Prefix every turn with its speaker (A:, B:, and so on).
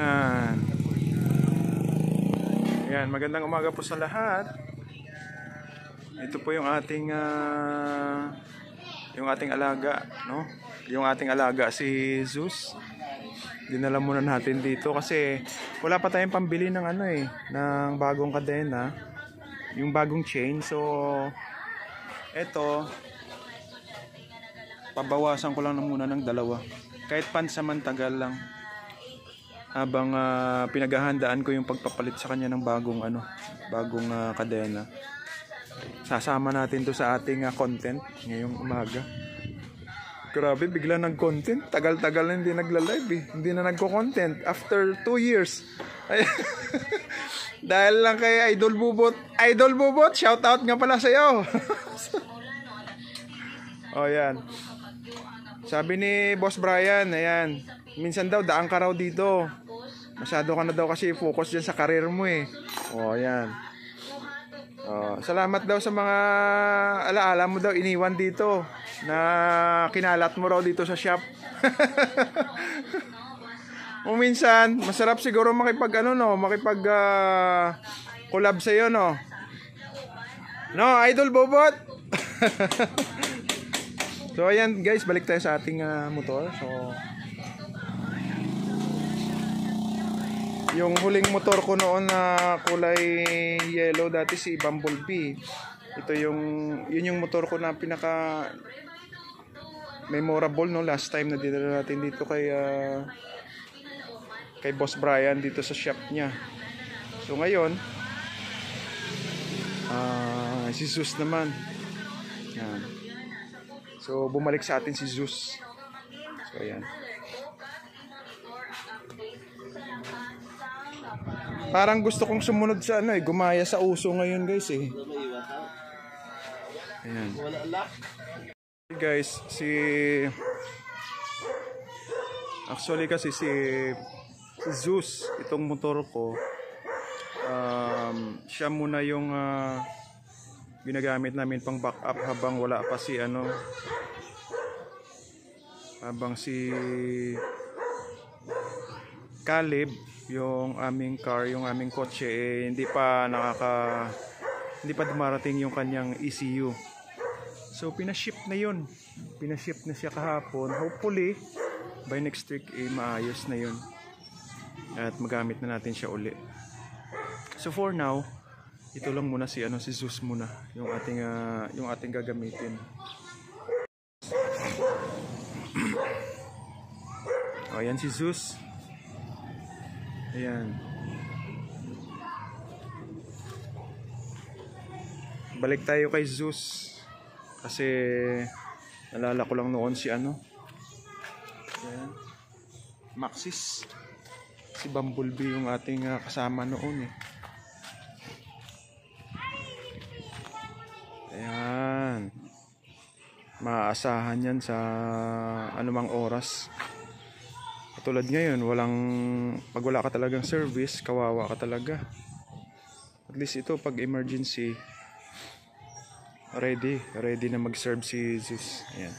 A: Yan. Yan, magandang umaga po sa lahat. Ito po yung ating alaga, no? Yung ating alaga si Zeus. Dinala muna natin dito kasi wala pa tayong pambili ng ng bagong kadena, yung bagong chain. So eto, pabawasan ko lang muna ng dalawa. Kahit pansamantagal lang. Habang pinaghahandaan ko yung pagpapalit sa kanya ng bagong kadena. Sasama natin to sa ating content ngayong umaga. Grabe, bigla ng content. Tagal-tagal na hindi nagla-live eh. Hindi na nagko-content after 2 years. Dahil lang kay Idol Bubot. Idol Bubot, shout out nga pala sa iyo. Oh, yan. Sabi ni Boss Brian, ayan, minsan daw daan ka raw dito. Masyado ka na daw kasi focus dyan sa career mo eh. O, ayan. Salamat daw sa mga alaala mo daw iniwan dito na kinalat mo raw dito sa shop. O minsan, masarap siguro makipag collab sa iyo, no? No, Idol Bobot. So ayan guys, balik tayo sa ating motor. So yung huling motor ko noon na kulay yellow dati si Bumblebee. Ito yun yung motor ko na pinaka memorable no last time na dinala natin dito kay Boss Brian dito sa shop niya. So ngayon si Zeus naman. Yan. So bumalik sa atin si Zeus. So ayan. Parang gusto kong sumunod sa gumaya sa uso ngayon guys eh. Ayan. Hey guys, actually kasi si Zeus, itong motor ko, siya muna yung ginagamit namin pang backup habang wala pa habang si Caleb, yung aming car, yung aming kotse hindi pa dumarating yung kanyang ECU. So pinaship na yun. Pinaship na siya kahapon. Hopefully by next week maayos na yun. At magamit na natin siya uli. So for now, ito lang muna si Zeus muna yung ating gagamitin. O yan si Zeus. Ayan. Balik tayo kay Zeus. Kasi nalala ko lang noon si Ayan. Maxis. Si Bumblebee yung ating kasama noon eh. Ayan. Maaasahan yan sa anumang oras. Katulad ngayon, pag wala ka talagang service, kawawa ka talaga. At least ito, pag emergency, ready na mag-serve si Zeus. Ayan.